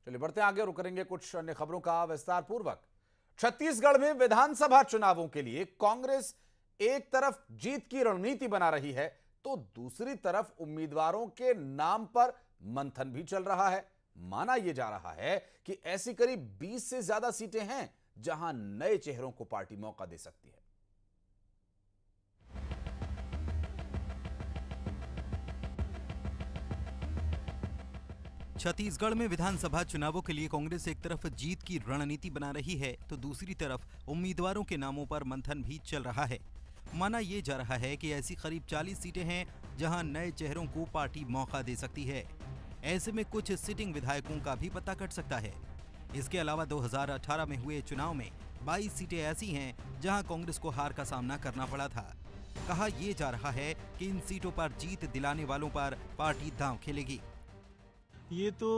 चलिए बढ़ते हैं आगे, रुक करेंगे कुछ अन्य खबरों का विस्तार पूर्वक। छत्तीसगढ़ में विधानसभा चुनावों के लिए कांग्रेस एक तरफ जीत की रणनीति बना रही है तो दूसरी तरफ उम्मीदवारों के नाम पर मंथन भी चल रहा है। माना यह जा रहा है कि ऐसी करीब 20 से ज्यादा सीटें हैं जहां नए चेहरों को पार्टी मौका दे सकती है। छत्तीसगढ़ में विधानसभा चुनावों के लिए कांग्रेस एक तरफ जीत की रणनीति बना रही है तो दूसरी तरफ उम्मीदवारों के नामों पर मंथन भी चल रहा है। माना यह जा रहा है कि ऐसी करीब 40 सीटें हैं जहां नए चेहरों को पार्टी मौका दे सकती है। ऐसे में कुछ सिटिंग विधायकों का भी पता कट सकता है। इसके अलावा 2018 में हुए चुनाव में 22 सीटें ऐसी हैं जहां कांग्रेस को हार का सामना करना पड़ा था। कहा यह जा रहा है कि इन सीटों पर जीत दिलाने वालों पर पार्टी दांव खेलेगी। ये तो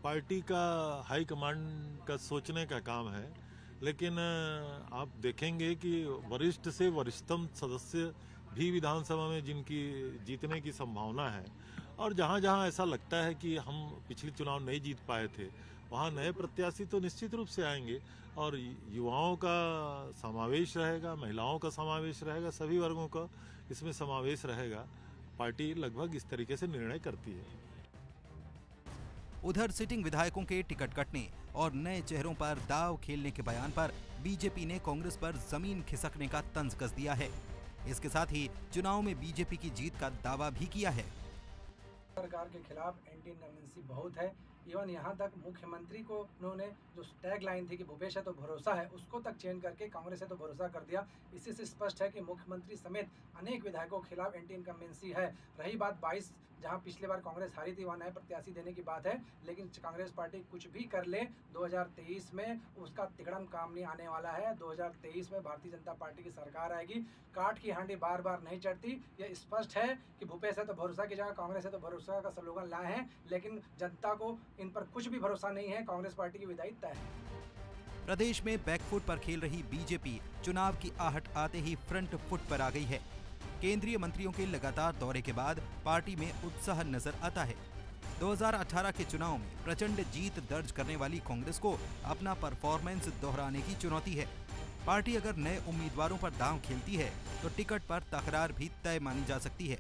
पार्टी का हाई कमांड का सोचने का काम है, लेकिन आप देखेंगे कि वरिष्ठ से वरिष्ठतम सदस्य भी विधानसभा में जिनकी जीतने की संभावना है और जहां जहां ऐसा लगता है कि हम पिछले चुनाव नहीं जीत पाए थे वहां नए प्रत्याशी तो निश्चित रूप से आएंगे और युवाओं का समावेश रहेगा, महिलाओं का समावेश रहेगा, सभी वर्गों का इसमें समावेश रहेगा। पार्टी लगभग इस तरीके से निर्णय करती है। उधर सिटिंग विधायकों के टिकट कटने और नए चेहरों पर दाव खेलने के बयान पर बीजेपी ने कांग्रेस पर जमीन खिसकने का तंज कस दिया है। इसके साथ ही चुनाव में बीजेपी की जीत का दावा भी किया है। सरकार के खिलाफ एंटी इनकम्बेंसी बहुत है। इवन यहाँ तक मुख्यमंत्री को उन्होंने जो टैग लाइन थी कि भूपेश है तो भरोसा है, उसको तक चेंज करके कांग्रेस है तो भरोसा कर दिया। इसी से स्पष्ट है कि मुख्यमंत्री समेत अनेक विधायकों के खिलाफ एंटी इनकम्बेंसी है। रही बात 22 जहाँ पिछली बार कांग्रेस हारी थी वहाँ नए प्रत्याशी देने की बात है, लेकिन कांग्रेस पार्टी कुछ भी कर ले 2023 में उसका तिकड़म काम नहीं आने वाला है। 2023 में भारतीय जनता पार्टी की सरकार आएगी। काठ की हांडी बार बार नहीं चढ़ती। यह स्पष्ट है कि भूपेश है तो भरोसा की जगह कांग्रेस है तो भरोसा का स्लोगन लाए हैं, लेकिन जनता को इन पर कुछ भी भरोसा नहीं है। कांग्रेस पार्टी की विदाई तय है। प्रदेश में बैकफुट पर खेल रही बीजेपी चुनाव की आहट आते ही फ्रंट फुट पर आ गई है। केंद्रीय मंत्रियों के लगातार दौरे के बाद पार्टी में उत्साह नजर आता है। 2018 के चुनाव में प्रचंड जीत दर्ज करने वाली कांग्रेस को अपना परफॉर्मेंस दोहराने की चुनौती है। पार्टी अगर नए उम्मीदवारों पर दांव खेलती है तो टिकट पर तकरार भी तय मानी जा सकती है,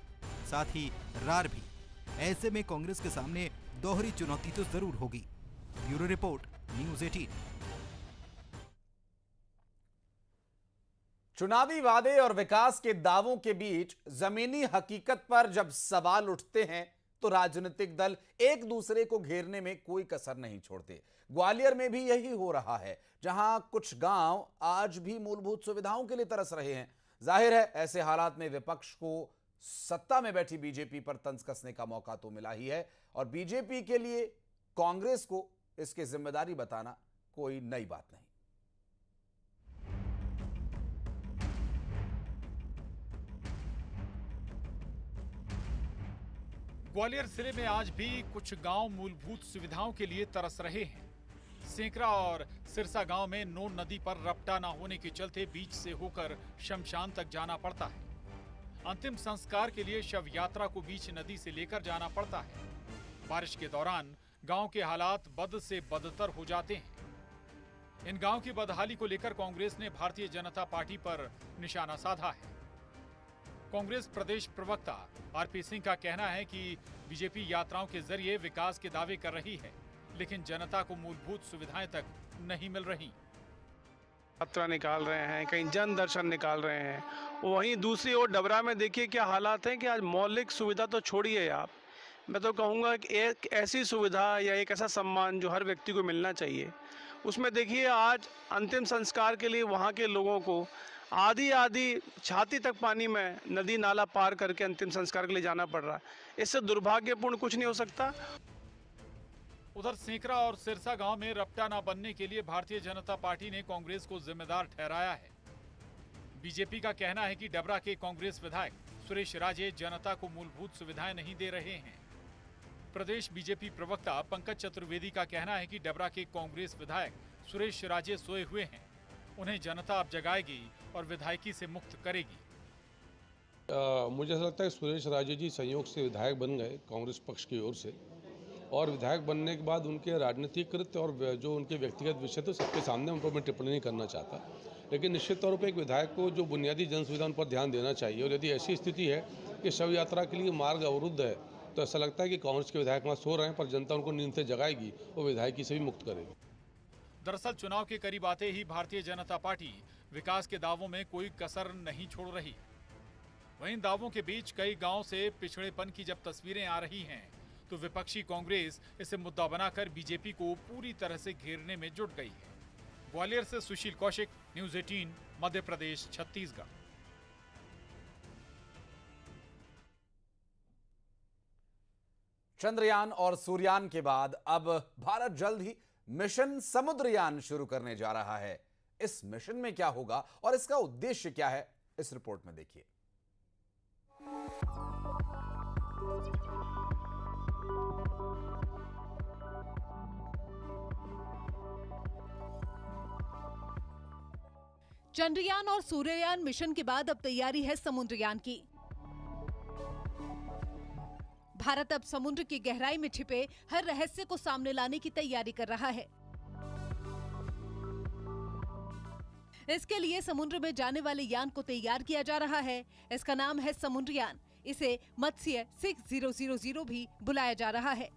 साथ ही रार भी। ऐसे में कांग्रेस के सामने दोहरी चुनौती तो जरूर होगी। Bureau report, news 18। चुनावी वादे और विकास के दावों के बीच जमीनी हकीकत पर जब सवाल उठते हैं तो राजनीतिक दल एक दूसरे को घेरने में कोई कसर नहीं छोड़ते। ग्वालियर में भी यही हो रहा है, जहां कुछ गांव आज भी मूलभूत सुविधाओं के लिए तरस रहे हैं। जाहिर है ऐसे हालात में विपक्ष को सत्ता में बैठी बीजेपी पर तंज कसने का मौका तो मिला ही है और बीजेपी के लिए कांग्रेस को इसकी जिम्मेदारी बताना कोई नई बात नहीं। ग्वालियर जिले में आज भी कुछ गांव मूलभूत सुविधाओं के लिए तरस रहे हैं। सेंकरा और सिरसा गांव में नोन नदी पर रपटा न होने के चलते बीच से होकर शमशान तक जाना पड़ता है। अंतिम संस्कार के लिए शव यात्रा को बीच नदी से लेकर जाना पड़ता है। बारिश के दौरान गांव के हालात बद से बदतर हो जाते हैं। इन गांव की बदहाली को लेकर कांग्रेस ने भारतीय जनता पार्टी पर निशाना साधा है। कांग्रेस प्रदेश प्रवक्ता आरपी सिंह का कहना है कि बीजेपी यात्राओं के जरिए विकास के दावे कर रही है, लेकिन जनता को मूलभूत सुविधाएं तक नहीं मिल रही। यात्रा निकाल रहे हैं, कहीं जन दर्शन निकाल रहे हैं। वहीं दूसरी ओर डबरा में देखिए क्या हालात हैं कि आज मौलिक सुविधा तो छोड़िए आप, मैं तो कहूँगा कि एक ऐसी सुविधा या एक ऐसा सम्मान जो हर व्यक्ति को मिलना चाहिए, उसमें देखिए आज अंतिम संस्कार के लिए वहाँ के लोगों को आधी छाती तक पानी में नदी नाला पार करके अंतिम संस्कार के लिए जाना पड़ रहा है। इससे दुर्भाग्यपूर्ण कुछ नहीं हो सकता। उधर सेंकरा और सिरसा गांव में रपटा न बनने के लिए भारतीय जनता पार्टी ने कांग्रेस को जिम्मेदार ठहराया है। बीजेपी का कहना है कि डबरा के कांग्रेस विधायक सुरेश राजे जनता को मूलभूत सुविधाएं नहीं दे रहे हैं। प्रदेश बीजेपी प्रवक्ता पंकज चतुर्वेदी का कहना है कि डबरा के कांग्रेस विधायक सुरेश राजे सोए हुए हैं, उन्हें जनता अब जगाएगी और विधायकी से मुक्त करेगी। मुझे ऐसा लगता है सुरेश राजे जी संयोग से विधायक बन गए कांग्रेस पक्ष की ओर से, और विधायक बनने के बाद उनके राजनीतिक कृत्य और जो उनके व्यक्तिगत विषय थे सबके सामने उन पर मैं टिप्पणी नहीं करना चाहता, लेकिन निश्चित तौर पर एक विधायक को जो बुनियादी जन सुविधा उन पर ध्यान देना चाहिए। और यदि ऐसी स्थिति है कि शव यात्रा के लिए मार्ग अवरुद्ध है तो ऐसा लगता है कि कांग्रेस के विधायक वहाँ सो रहे हैं, पर जनता उनको नींद से जगाएगी और विधायकी से भी मुक्त करेगी। दरअसल चुनाव के करीब आते ही भारतीय जनता पार्टी विकास के दावों में कोई कसर नहीं छोड़ रही। वहीं दावों के बीच कई गांव से पिछड़ेपन की जब तस्वीरें आ रही हैं तो विपक्षी कांग्रेस इसे मुद्दा बनाकर बीजेपी को पूरी तरह से घेरने में जुट गई है। ग्वालियर से सुशील कौशिक, न्यूज़ 18, मध्य प्रदेश, छत्तीसगढ़। चंद्रयान और सूर्ययान के बाद अब भारत जल्द ही मिशन समुद्रयान शुरू करने जा रहा है। इस मिशन में क्या होगा और इसका उद्देश्य क्या है, इस रिपोर्ट में देखिए। चंद्रयान और सूर्ययान मिशन के बाद अब तैयारी है समुद्रयान की। भारत अब समुद्र की गहराई में छिपे हर रहस्य को सामने लाने की तैयारी कर रहा है। इसके लिए समुद्र में जाने वाले यान को तैयार किया जा रहा है। इसका नाम है समुद्रयान। इसे मत्स्य 6000 भी बुलाया जा रहा है।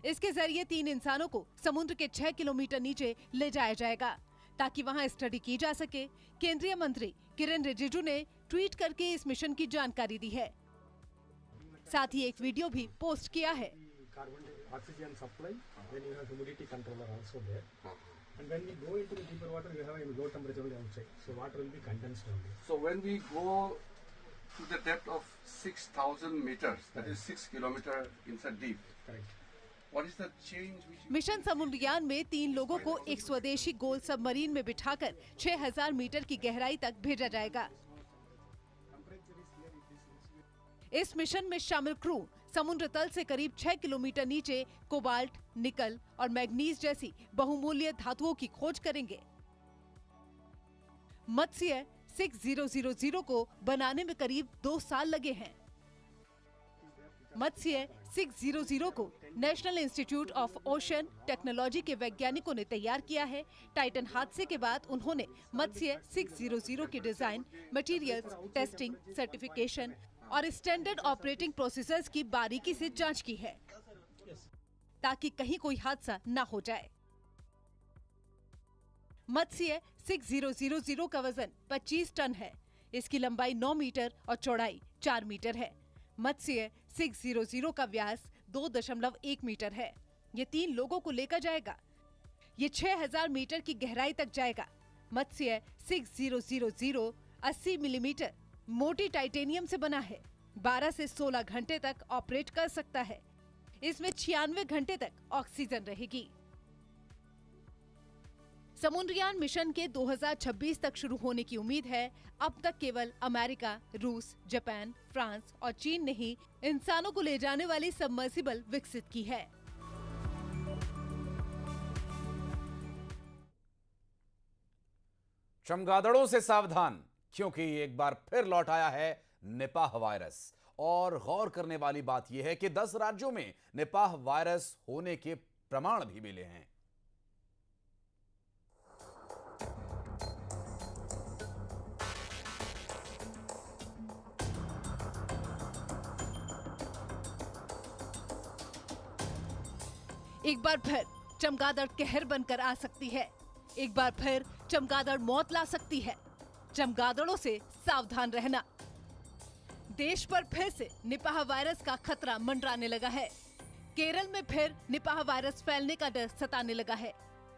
इसके जरिए 3 इंसानों को समुद्र के 6 किलोमीटर नीचे ले जाया जाएगा ताकि वहां स्टडी की जा सके। केंद्रीय मंत्री किरेन रिजिजू ने ट्वीट करके इस मिशन की जानकारी दी है। साथ ही एक वीडियो भी पोस्ट किया है। Oxygen supply, then you have humidity controller also there. And when we go into the deeper water, we have a low temperature only outside, so water will be condensed only. So when we go to the depth of 6,000 meters, that is 6 kilometers inside deep. Correct. What is the change which? Mission Samudrayaan में 3 लोगों को एक स्वदेशी गोल submarine में बिठाकर 6000 metre की गहराई तक भेजा जाएगा। इस मिशन में शामिल क्रू समुद्र तल से करीब 6 किलोमीटर नीचे कोबाल्ट, निकल और मैग्नीज जैसी बहुमूल्य धातुओं की खोज करेंगे। मत्स्य 6000 को बनाने में करीब 2 साल लगे हैं। मत्स्य 600 को national institute of ocean technology के वैज्ञानिकों ने तैयार किया है। टाइटन हादसे के बाद उन्होंने मत्स्य 600 की डिजाइन, मटेरियल्स, टेस्टिंग, सर्टिफिकेशन और स्टैंडर्ड ऑपरेटिंग प्रोसेसर्स की बारीकी से जांच की है ताकि कहीं कोई हादसा न हो जाए। मत्स्य 6000 का वजन 25 टन है। इसकी लंबाई 9 मीटर और चौड़ाई 4 मीटर है। मत्स्य 600 का व्यास 2.1 मीटर है। ये 3 लोगों को लेकर जाएगा। ये 6000 मीटर की गहराई तक जाएगा। मत्स्य 6000 80 मिलीमीटर मोटी टाइटेनियम से बना है। 12 से 16 घंटे तक ऑपरेट कर सकता है। इसमें 96 घंटे तक ऑक्सीजन रहेगी। समुद्रयान मिशन के 2026 तक शुरू होने की उम्मीद है। अब तक केवल अमेरिका, रूस, जापान, फ्रांस और चीन ने ही इंसानों को ले जाने वाली सबमर्सिबल विकसित की है। चमगादड़ों से सावधान, क्योंकि एक बार फिर लौट आया है निपाह वायरस। और गौर करने वाली बात यह है कि 10 राज्यों में निपाह वायरस होने के प्रमाण भी मिले हैं। एक बार फिर चमगादड़ कहर बनकर आ सकती है। एक बार फिर चमगादड़ मौत ला सकती है। चमगादड़ों से सावधान रहना। देश पर फिर से निपाह वायरस का खतरा मंडराने लगा है। केरल में फिर निपाह वायरस फैलने का डर सताने लगा है।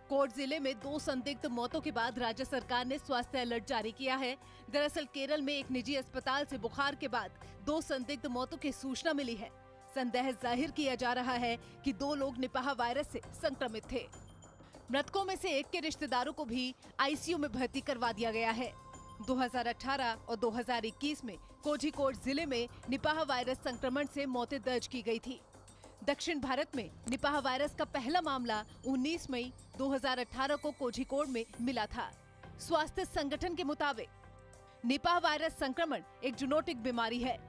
कोट जिले में 2 संदिग्ध मौतों के बाद राज्य सरकार ने स्वास्थ्य अलर्ट जारी किया है। दरअसल केरल में एक निजी अस्पताल से बुखार के बाद 2 संदिग्ध मौतों की सूचना मिली है। संदेह जाहिर किया जा रहा है कि 2 लोग निपाह वायरस से संक्रमित थे। मृतकों में से एक के रिश्तेदारों को भी आईसीयू में भर्ती करवा दिया गया है। 2018 और 2021 में कोझिकोड जिले में निपाह वायरस संक्रमण से मौतें दर्ज की गई थी। दक्षिण भारत में निपाह वायरस का पहला मामला 19 मई 2018 को कोझिकोड में मिला था। स्वास्थ्य संगठन के मुताबिक निपाह वायरस संक्रमण एक जूनोटिक बीमारी है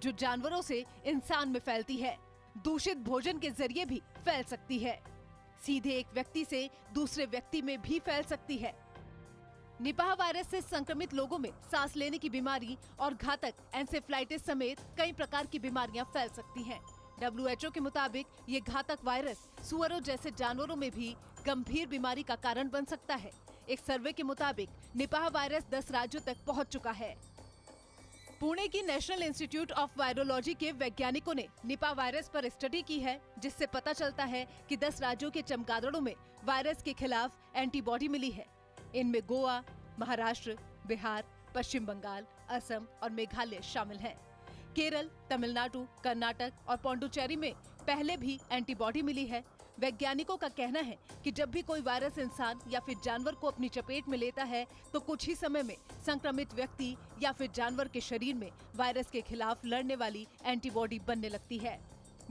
जो जानवरों से इंसान में फैलती है। दूषित भोजन के जरिए भी फैल सकती है। सीधे एक व्यक्ति से दूसरे व्यक्ति में भी फैल सकती है। निपाह वायरस से संक्रमित लोगों में सांस लेने की बीमारी और घातक एन्सेफ्लाइटिस समेत कई प्रकार की बीमारियां फैल सकती हैं। WHO के मुताबिक ये घातक वायरस सुअरों जैसे जानवरों में भी गंभीर बीमारी का कारण बन सकता है। एक सर्वे के मुताबिक निपाह वायरस 10 राज्यों तक पहुंच चुका है। पुणे की नेशनल इंस्टीट्यूट ऑफ वायरोलॉजी के वैज्ञानिकों ने निपाह वायरस पर स्टडी की है, जिससे पता चलता है कि 10 राज्यों के चमगादड़ों में वायरस के खिलाफ एंटीबॉडी मिली है। इनमें गोवा, महाराष्ट्र, बिहार, पश्चिम बंगाल, असम और मेघालय शामिल हैं। केरल, तमिलनाडु, कर्नाटक और पौंडुचेरी में पहले भी एंटीबॉडी मिली है। वैज्ञानिकों का कहना है कि जब भी कोई वायरस इंसान या फिर जानवर को अपनी चपेट में लेता है तो कुछ ही समय में संक्रमित व्यक्ति या फिर जानवर के शरीर में वायरस के खिलाफ लड़ने वाली एंटीबॉडी बनने लगती है।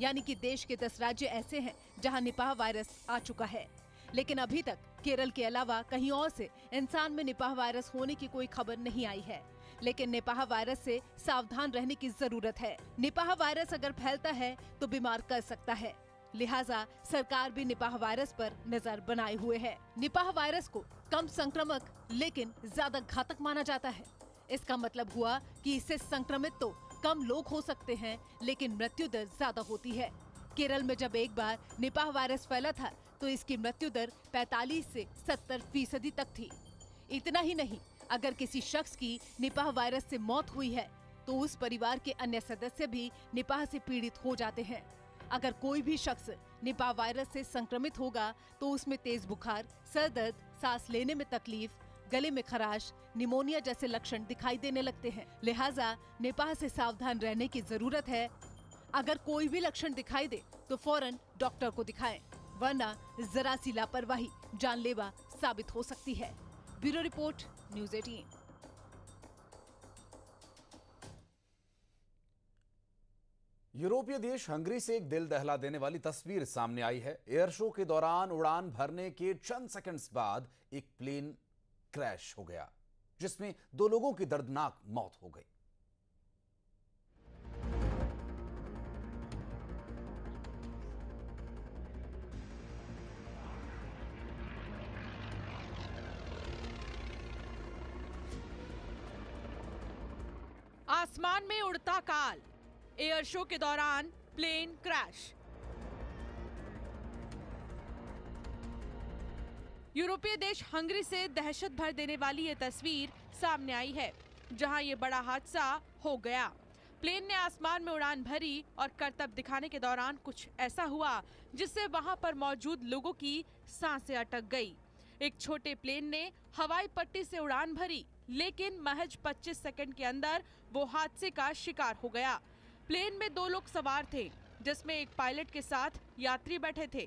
यानी कि देश के 10 राज्य ऐसे हैं जहां निपाह वायरस आ चुका है, लेकिन अभी तक केरल के अलावा कहीं और से इंसान में निपाह वायरस होने की कोई खबर नहीं आई है। लेकिन निपाह वायरस से सावधान रहने की जरूरत है। निपाह वायरस अगर फैलता है तो बीमार कर सकता है, लिहाजा सरकार भी निपाह वायरस पर नजर बनाए हुए है। निपाह वायरस को कम संक्रामक लेकिन ज्यादा घातक माना जाता है। इसका मतलब हुआ कि इससे संक्रमित तो कम लोग हो सकते हैं, लेकिन मृत्यु दर ज्यादा होती है। केरल में जब एक बार निपाह वायरस फैला था तो इसकी मृत्यु दर 45 से 70% तक थी। इतना ही नहीं, अगर किसी शख्स की निपाह वायरस से मौत हुई है तो उस परिवार के अन्य सदस्य भी निपाह से पीड़ित हो जाते हैं। अगर कोई भी शख्स निपाह वायरस से संक्रमित होगा तो उसमें तेज बुखार, सर दर्द, सांस लेने में तकलीफ, गले में खराश, निमोनिया जैसे लक्षण दिखाई देने लगते हैं। लिहाजा निपाह से सावधान रहने की जरूरत है। अगर कोई भी लक्षण दिखाई दे तो फौरन डॉक्टर को दिखाएं, वरना जरा सी लापरवाही जानलेवा साबित हो सकती है। Bureau report, news 18। यूरोपीय देश हंगरी से एक दिल दहला देने वाली तस्वीर सामने आई है। एयर शो के दौरान उड़ान भरने के चंद सेकंड्स बाद एक प्लेन क्रैश हो गया, जिसमें 2 लोगों की दर्दनाक मौत हो गई। आसमान में उड़ता काल, एयर शो के दौरान प्लेन क्रैश। यूरोपीय देश हंगरी से दहशत भर देने वाली ये तस्वीर सामने आई है, जहां ये बड़ा हादसा हो गया। प्लेन ने आसमान में उड़ान भरी और करतब दिखाने के दौरान कुछ ऐसा हुआ जिससे वहां पर मौजूद लोगों की सांसें अटक गई। एक छोटे प्लेन ने हवाई पट्टी से उड़ान भरी, लेकिन महज 25 सेकंड के अंदर वो हादसे का शिकार हो गया। प्लेन में 2 लोग सवार थे, जिसमें एक पायलट के साथ यात्री बैठे थे।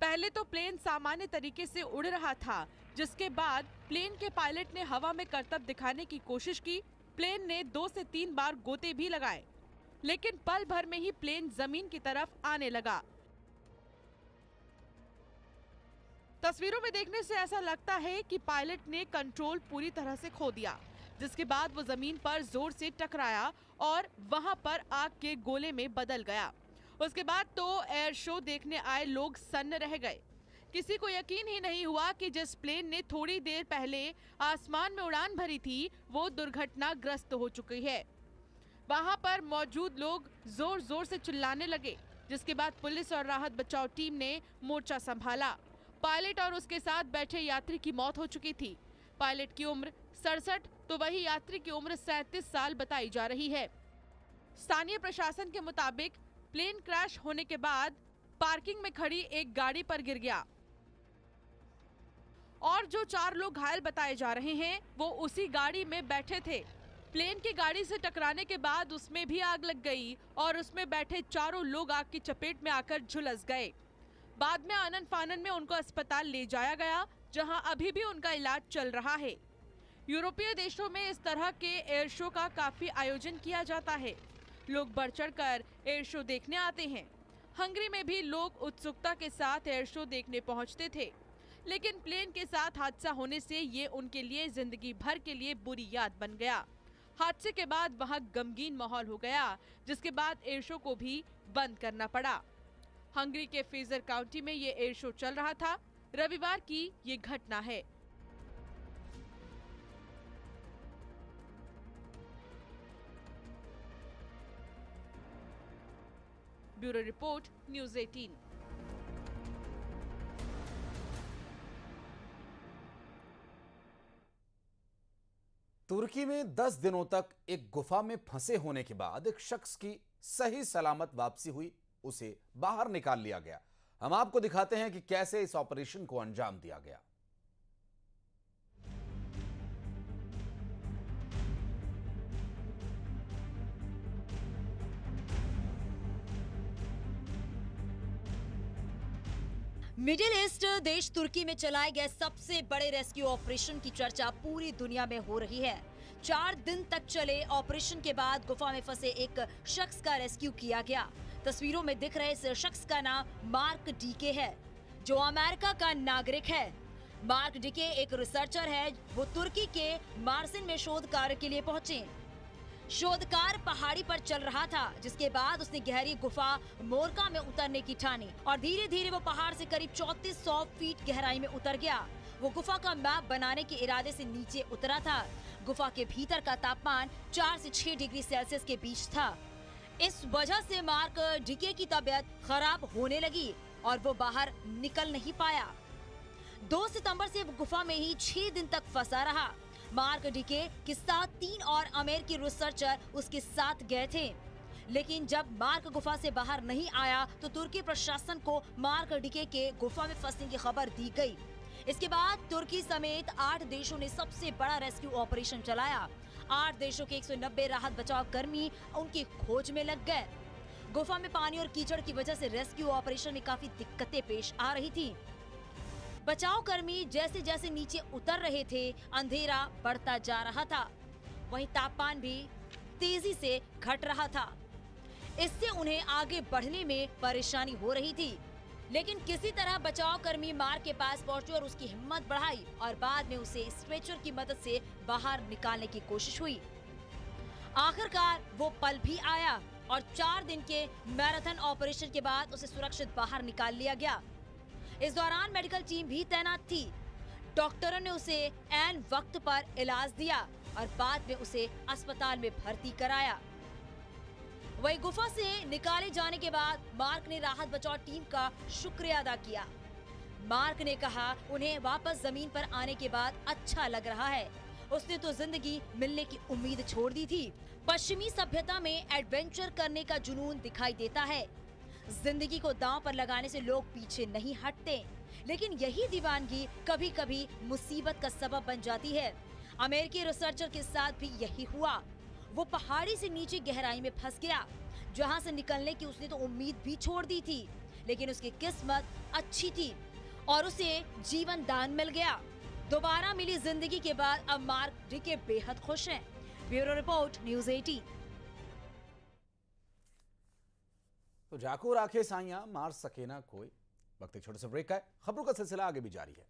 पहले तो प्लेन सामान्य तरीके से उड़ रहा था, जिसके बाद प्लेन के पायलट ने हवा में करतब दिखाने की कोशिश की। प्लेन ने 2 से 3 बार गोते भी लगाए, लेकिन पल भर में ही प्लेन जमीन की तरफ आने लगा। तस्वीरों में देखने से ऐसा लगता है कि पायलट ने कंट्रोल पूरी तरह से खो दिया, जिसके बाद वो जमीन पर जोर से टकराया और वहां पर आग के गोले में बदल गया। उसके बाद तो एयर शो देखने आए लोग सन्न रह गए। किसी को यकीन ही नहीं हुआ कि जिस प्लेन ने थोड़ी देर पहले आसमान में उड़ान भरी थी, वो दुर्घटनाग्रस्त हो चुकी है। वहां पर मौजूद लोग जोर जोर से चिल्लाने लगे, जिसके बाद पुलिस और राहत बचाव टीम ने मोर्चा संभाला। पायलट और उसके साथ बैठे यात्री की मौत हो चुकी थी। पायलट की उम्र 67 तो वही यात्री की उम्र 37 साल बताई जा रही है। स्थानीय प्रशासन के मुताबिक प्लेन क्रैश होने के बाद पार्किंग में खड़ी एक गाड़ी पर गिर गया और जो 4 लोग घायल बताए जा रहे हैं वो उसी गाड़ी में बैठे थे। प्लेन की गाड़ी से टकराने के बाद उसमें भी आग लग गई और उसमें बैठे 4 लोग आग की चपेट में आकर झुलस गए। बाद में आनन फानन में उनको अस्पताल ले जाया गया, जहां अभी भी उनका इलाज चल रहा है। यूरोपीय देशों में इस तरह के एयर शो का काफी आयोजन किया जाता है। लोग बढ़ चढ़कर एयर शो देखने आते हैं। हंगरी में भी लोग उत्सुकता के साथ एयर शो देखने पहुंचते थे। लेकिन प्लेन के साथ हादसा होने से ये उनके लिए जिंदगी भर के लिए बुरी याद बन गया। हादसे के बाद वहां गमगीन माहौल हो गया, जिसके बाद एयर शो को भी बंद करना पड़ा। हंगरी के फ्रेजर काउंटी में ये एयर शो चल रहा था। रविवार की ये घटना है। Bureau report, news 18। तुर्की में 10 दिनों तक एक गुफा में फंसे होने के बाद एक शख्स की सही सलामत वापसी हुई, उसे बाहर निकाल लिया गया। हम आपको दिखाते हैं कि कैसे इस ऑपरेशन को अंजाम दिया गया। मिडिल ईस्ट देश तुर्की में चलाए गए सबसे बड़े रेस्क्यू ऑपरेशन की चर्चा पूरी दुनिया में हो रही है। 4 दिन तक चले ऑपरेशन के बाद गुफा में फंसे एक शख्स का रेस्क्यू किया गया। तस्वीरों में दिख रहे इस शख्स का नाम मार्क डीके है, जो अमेरिका का नागरिक है। मार्क डीके एक रिसर्चर है। वो तुर्की के मार्सिन में शोध कार्य के लिए पहुंचे। शोध कार्य पहाड़ी पर चल रहा था, जिसके बाद उसने गहरी गुफा मोरका में उतरने की ठानी और धीरे धीरे वो पहाड़ से करीब 3400 फीट गहराई में उतर गया। वो गुफा का मैप बनाने के इरादे से नीचे उतरा था। गुफा के भीतर का तापमान 4 से 6 डिग्री सेल्सियस के बीच था। इस वजह से मार्क डीके की तबीयत खराब होने लगी और वो बाहर निकल नहीं पाया। 2 सितंबर से वो गुफा में ही 6 दिन तक फंसा रहा। मार्क डीके के साथ 3 और अमेरिकी रिसर्चर उसके साथ गए थे, लेकिन जब मार्क गुफा से बाहर नहीं आया तो तुर्की प्रशासन को मार्क डीके के गुफा में फंसने की खबर दी गई। इसके बाद तुर्की समेत 8 देशों ने सबसे बड़ा रेस्क्यू ऑपरेशन चलाया। 8 देशों के 190 राहत बचाव कर्मी उनकी खोज में लग गए। गुफा में पानी और कीचड़ की वजह से रेस्क्यू ऑपरेशन में काफी दिक्कतें पेश आ रही थी। बचाव कर्मी जैसे जैसे नीचे उतर रहे थे, अंधेरा बढ़ता जा रहा था। वहीं तापमान भी तेजी से घट रहा था। इससे उन्हें आगे बढ़ने में परेशानी हो रही थी, लेकिन किसी तरह बचाव कर्मी मार्क के पास पहुंचे और उसकी हिम्मत बढ़ाई और बाद में उसे स्ट्रेचर की मदद से बाहर निकालने की कोशिश हुई। आखिरकार वो पल भी आया और 4 दिन के मैराथन ऑपरेशन के बाद उसे सुरक्षित बाहर निकाल लिया गया। इस दौरान मेडिकल टीम भी तैनात थी। डॉक्टरों ने उसे ऐन वक्त पर इलाज दिया और बाद में उसे अस्पताल में भर्ती कराया। वही गुफा से निकाले जाने के बाद मार्क ने राहत बचाव टीम का शुक्रिया अदा किया। मार्क ने कहा उन्हें वापस जमीन पर आने के बाद अच्छा लग रहा है। उसने तो जिंदगी मिलने की उम्मीद छोड़ दी थी। पश्चिमी सभ्यता में एडवेंचर करने का जुनून दिखाई देता है। जिंदगी को दांव पर लगाने से लोग पीछे नहीं हटते, लेकिन यही दीवानगी कभी कभी मुसीबत का सबब बन जाती है। अमेरिकी रिसर्चर के साथ भी यही हुआ। वो पहाड़ी से नीचे गहराई में फंस गया, जहां से निकलने की उसने तो उम्मीद भी छोड़ दी थी, लेकिन उसकी किस्मत अच्छी थी और उसे जीवन दान मिल गया। दोबारा मिली जिंदगी के बाद अब मार्क डीके बेहद खुश हैं। Bureau report, news 18। तो जाको राखे साइयां मार सके ना कोई। वक्त एक छोटे से ब्रेक का है। खबरों का सिलसिला आगे भी जारी है।